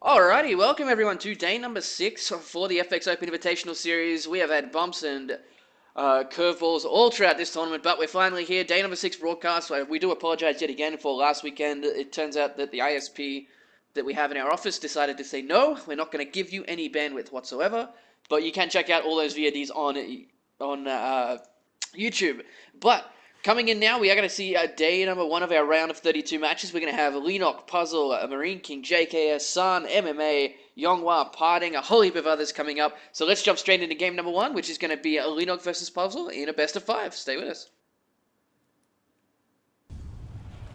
Alrighty, welcome everyone to day number 6 for the FX Open Invitational Series. We have had bumps and curveballs all throughout this tournament, but we're finally here. Day number 6 broadcast. We do apologize yet again for last weekend. It turns out that the ISP that we have in our office decided to say no, we're not going to give you any bandwidth whatsoever, but you can check out all those VODs on YouTube. But coming in now, we are going to see day number 1 of our round of 32 matches. We're going to have Leenock, Puzzle, Marine King, JKS, Sun, MMA, Yonghua, Parting, a whole heap of others coming up. So let's jump straight into game number 1, which is going to be Leenock versus Puzzle in a best of 5. Stay with us.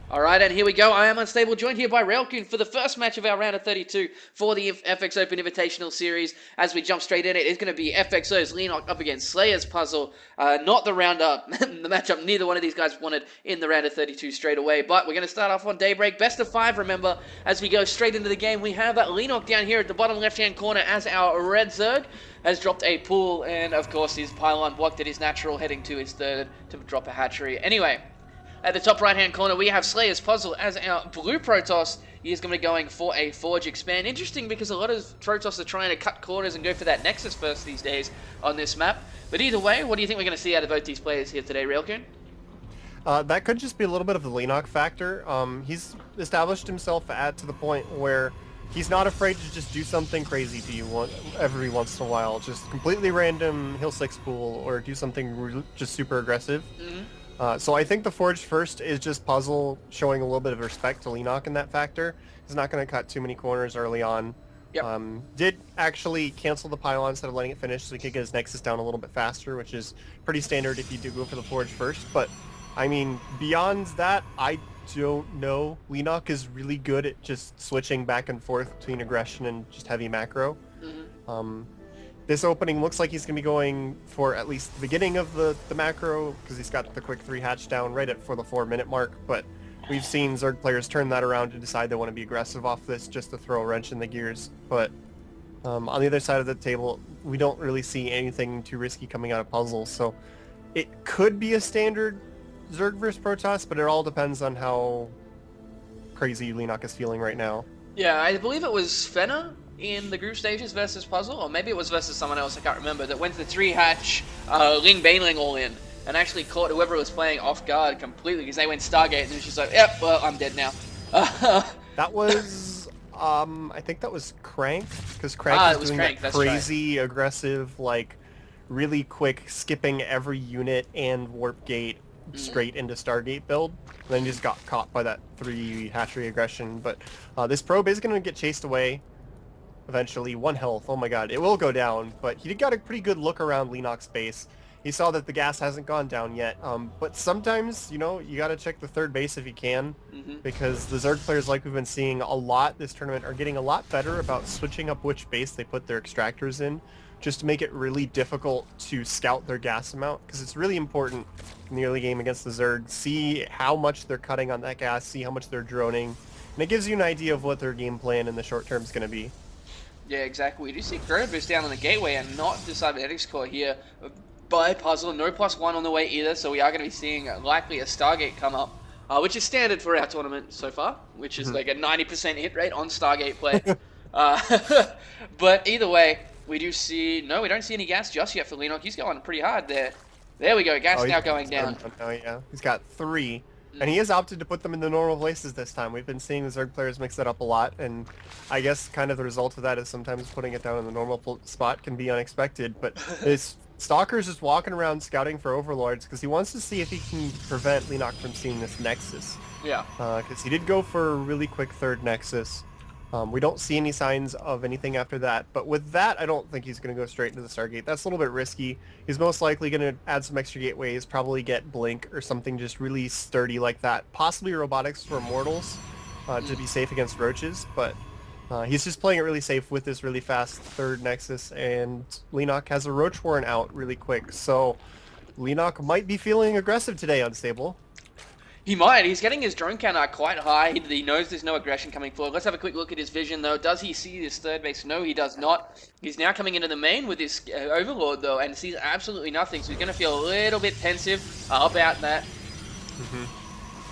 Alright, and here we go. I am Unstable, joined here by Railcoon for the first match of our round of 32 for the FX Open Invitational Series. As we jump straight in, it is going to be FXOIS Leenock up against Slayer's Puzzle. Not the roundup, the matchup neither one of these guys wanted in the round of 32 straight away. But we're going to start off on Daybreak. Best of 5, remember, as we go straight into the game. We have Leenock down here at the bottom left-hand corner as our Red Zerg has dropped a pool. And, of course, his pylon blocked at his natural, heading to his third to drop a hatchery. Anyway, at the top right-hand corner, we have Slayer's Puzzle as our blue Protoss. He is going to be going for a Forge Expand. Interesting because a lot of Protoss are trying to cut corners and go for that Nexus first these days on this map. But either way, what do you think we're going to see out of both these players here today, Railcoon? That could just be a little bit of the Leenock factor. He's established himself to the point where he's not afraid to just do something crazy to you every once in a while. Just completely random Hill 6 pool or do something just super aggressive. So I think the Forge first is just Puzzle showing a little bit of respect to Leenock in that factor. He's not going to cut too many corners early on. Yep. Did actually cancel the pylon instead of letting it finish so he could get his Nexus down a little bit faster, which is pretty standard if you do go for the Forge first. But, I mean, beyond that, I don't know. Leenock is really good at just switching back and forth between aggression and just heavy macro. This opening looks like he's going to be going for at least the beginning of the macro, because he's got the quick 3 hatch down right for the 4-minute mark, but we've seen Zerg players turn that around to decide they want to be aggressive off this just to throw a wrench in the gears. But on the other side of the table, we don't really see anything too risky coming out of Puzzle, so it could be a standard Zerg versus Protoss, but it all depends on how crazy Leenock is feeling right now. Yeah, I believe it was Fenner in the group stages versus Puzzle, or maybe it was versus someone else, I can't remember, that went to the 3-hatch Ling Baneling all in, and actually caught whoever was playing off guard completely, because they went Stargate, and it was just like, yep, well, I'm dead now. That was, I think that was Crank, because Crank was doing that crazy, aggressive, like, really quick, skipping every unit and Warp Gate straight into Stargate build, and then just got caught by that 3 hatchery aggression. But this probe is going to get chased away eventually. 1 health, oh my god, it will go down, but he got a pretty good look around Leenock's base. He saw that the gas hasn't gone down yet, but sometimes, you know, you gotta check the third base if you can, because the Zerg players, like we've been seeing a lot this tournament, are getting a lot better about switching up which base they put their extractors in, just to make it really difficult to scout their gas amount, because it's really important in the early game against the Zerg. See how much they're cutting on that gas, see how much they're droning, and it gives you an idea of what their game plan in the short term is going to be. Yeah, exactly. We do see Chronoboost down on the gateway and not the cybernetics core here by Puzzle. No +1 on the way either, so we are going to be seeing likely a Stargate come up, which is standard for our tournament so far, which is like a 90% hit rate on Stargate play. But either way, we do see... No, we don't see any gas just yet for Leenock. He's going pretty hard there. There we go. Gas now going down. Oh, yeah. He's got 3. And he has opted to put them in the normal places this time. We've been seeing the Zerg players mix that up a lot, and I guess kind of the result of that is sometimes putting it down in the normal spot can be unexpected, but this Stalker's just walking around scouting for Overlords because he wants to see if he can prevent Leenock from seeing this Nexus. Yeah. Because he did go for a really quick 3rd Nexus. We don't see any signs of anything after that, but with that, I don't think he's going to go straight into the Stargate. That's a little bit risky. He's most likely going to add some extra gateways, probably get Blink or something just really sturdy like that. Possibly Robotics for Immortals to be safe against Roaches, but he's just playing it really safe with this really fast 3rd Nexus, and Leenock has a Roach Warren out really quick, so Leenock might be feeling aggressive today, Unstable. He might. He's getting his drone counter quite high. He knows there's no aggression coming forward. Let's have a quick look at his vision, though. Does he see this 3rd base? No, he does not. He's now coming into the main with his Overlord, though, and sees absolutely nothing. So he's going to feel a little bit pensive about that.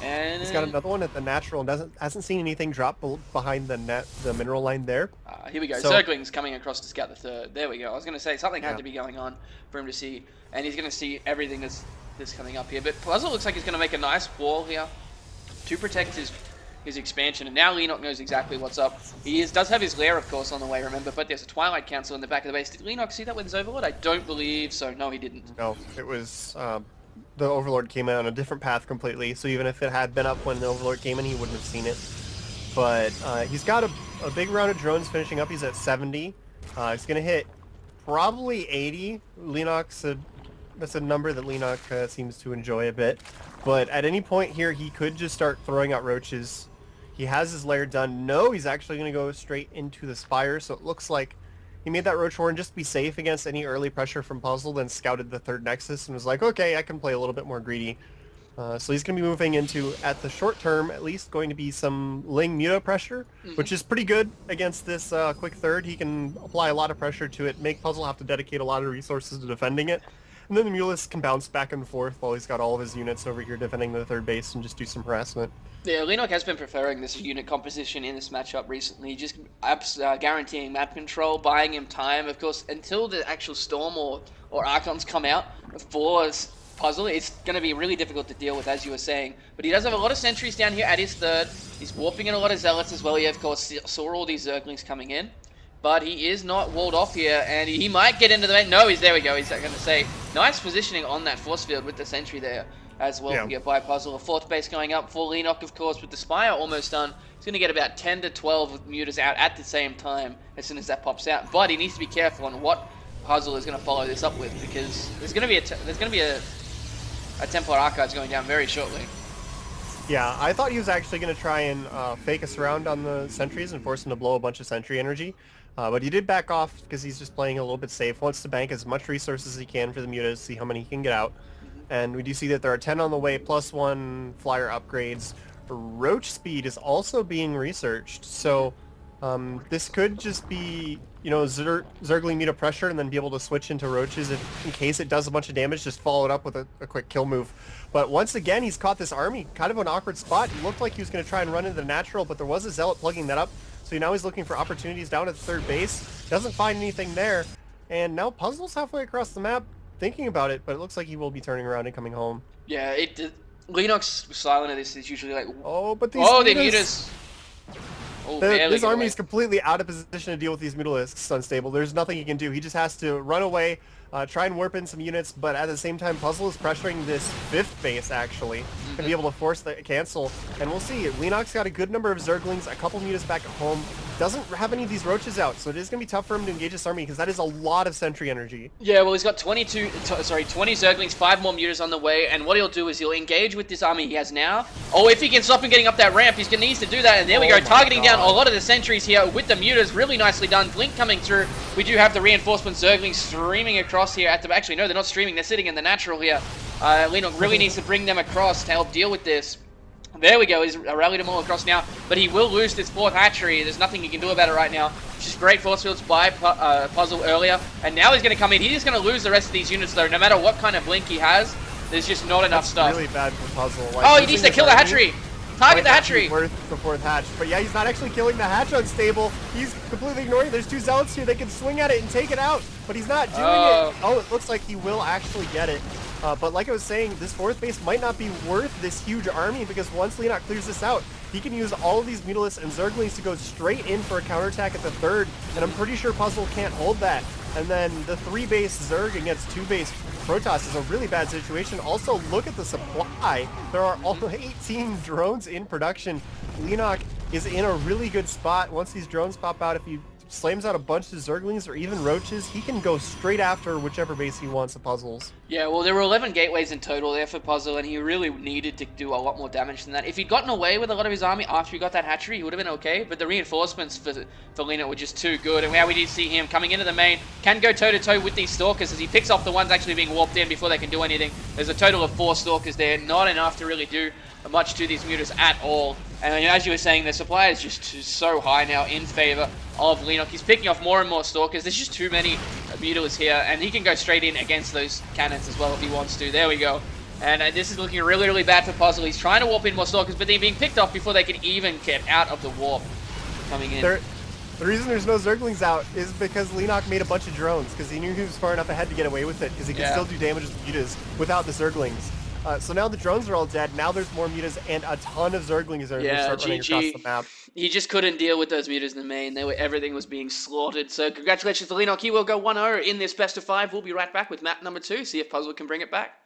And he's got another one at the natural and hasn't seen anything drop behind the mineral line there. Here we go. So, Zergling's coming across to scout the third. There we go. I was going to say something had to be going on for him to see, and he's going to see everything that's coming up here. But Puzzle looks like he's going to make a nice wall here to protect his expansion. And now Leenock knows exactly what's up. He does have his lair, of course, on the way, remember, but there's a Twilight Council in the back of the base. Did Leenock see that with his Overlord? I don't believe so. No, he didn't. No, it was... the Overlord came in on a different path completely, so even if it had been up when the Overlord came in, he wouldn't have seen it. But he's got a big round of drones finishing up. He's at 70. He's going to hit probably 80. That's a number that Leenock seems to enjoy a bit. But at any point here, he could just start throwing out roaches. He has his lair done. No, he's actually going to go straight into the spire, so it looks like he made that roach horn just to be safe against any early pressure from Puzzle, then scouted the third nexus and was like, okay, I can play a little bit more greedy. So he's going to be moving into, at the short term, at least going to be some Ling Muta pressure, which is pretty good against this quick third. He can apply a lot of pressure to it, make Puzzle have to dedicate a lot of resources to defending it. And then the Mulus can bounce back and forth while he's got all of his units over here defending the third base and just do some harassment. Yeah, Leenock has been preferring this unit composition in this matchup recently, just guaranteeing map control, buying him time, of course, until the actual Storm or Archons come out for Puzzle. It's going to be really difficult to deal with, as you were saying. But he does have a lot of sentries down here at his third. He's warping in a lot of Zealots as well. He, of course, saw all these Zerglings coming in. But he is not walled off here, and he might get into the main. No, there we go. He's going to say, nice positioning on that force field with the sentry there as well. Get by Puzzle. A fourth base going up for Leenock, of course, with the Spire almost done. He's going to get about 10 to 12 mutas out at the same time as soon as that pops out. But he needs to be careful on what Puzzle is going to follow this up with, because there's going to be a Templar Archives going down very shortly. Yeah, I thought he was actually going to try and fake us around on the sentries and force him to blow a bunch of sentry energy. But he did back off because he's just playing a little bit safe. Wants to bank as much resources as he can for the mutas, see how many he can get out. And we do see that there are 10 on the way, plus 1 flyer upgrades. Roach speed is also being researched. So this could just be, you know, Zergling Muta pressure and then be able to switch into roaches if, in case it does a bunch of damage, just follow it up with a quick kill move. But once again, he's caught this army, kind of an awkward spot. He looked like he was going to try and run into the natural, but there was a Zealot plugging that up. So now he's looking for opportunities down at the third base. Doesn't find anything there. And now Puzzle's halfway across the map thinking about it, but it looks like he will be turning around and coming home. Yeah, Leenock's silent at this is usually like... Oh, but these they mutas. This army is completely out of position to deal with these Mutalisks unstable. There's nothing he can do. He just has to run away, try and warp in some units, but at the same time, Puzzle is pressuring this fifth base, actually, to be able to force the cancel. And we'll see. Leenock's got a good number of Zerglings, a couple mutas back at home. Doesn't have any of these roaches out, so it is going to be tough for him to engage this army, because that is a lot of sentry energy. Yeah, well, he's got 20 Zerglings, 5 more mutas on the way, and what he'll do is he'll engage with this army he has now. Oh, if he can stop him getting up that ramp, he's going to need to do that, and there we go, targeting down a lot of the sentries here with the mutas. Really nicely done. Blink coming through. We do have the reinforcement Zerglings streaming across here at the... Actually, no, they're not streaming. They're sitting in the natural here. Leenock really needs to bring them across to help deal with this. There we go. He's rallied them all across now, but he will lose this fourth hatchery. There's nothing he can do about it right now. Just great force fields by Puzzle earlier, and now he's going to come in. He's going to lose the rest of these units, though. No matter what kind of blink he has, there's just not enough stuff. Really bad for Puzzle. Like, oh, he needs to kill the hatchery. Target the hatchery. Worth the fourth hatch, but yeah, he's not actually killing the hatch unstable. He's completely ignoring it. There's 2 zealots here. They can swing at it and take it out, but he's not doing it. Oh, it looks like he will actually get it. But like I was saying, this fourth base might not be worth this huge army, because once Leenock clears this out, he can use all of these Mutalisks and Zerglings to go straight in for a counterattack at the third, and I'm pretty sure Puzzle can't hold that. And then the 3-base Zerg against 2-base Protoss is a really bad situation. Also, look at the supply. There are all 18 drones in production. Leenock is in a really good spot. Once these drones pop out, if he slams out a bunch of Zerglings or even roaches, he can go straight after whichever base he wants of Puzzles. Yeah, well, there were 11 gateways in total there for Puzzle, and he really needed to do a lot more damage than that. If he'd gotten away with a lot of his army after he got that hatchery, he would have been okay, but the reinforcements for Leenock were just too good, and now we did see him coming into the main, can go toe-to-toe with these Stalkers as he picks off the ones actually being warped in before they can do anything. There's a total of 4 Stalkers there, not enough to really do much to these mutas at all. And as you were saying, the supply is just so high now in favor of Leenock. He's picking off more and more Stalkers. There's just too many Mutalisks here, and he can go straight in against those cannons as well if he wants to. There we go. And this is looking really, really bad for Puzzle. He's trying to warp in more Stalkers, but they're being picked off before they can even get out of the warp coming in. The reason there's no Zerglings out is because Leenock made a bunch of drones, because he knew he was far enough ahead to get away with it, because he could still do damage with mutas without the Zerglings. So now the drones are all dead. Now there's more mutas and a ton of Zerglings are going to start running across the map. He just couldn't deal with those mutas in the main. Everything was being slaughtered. So congratulations to Leenock. He will go 1-0 in this best of 5. We'll be right back with map number 2. See if Puzzle can bring it back.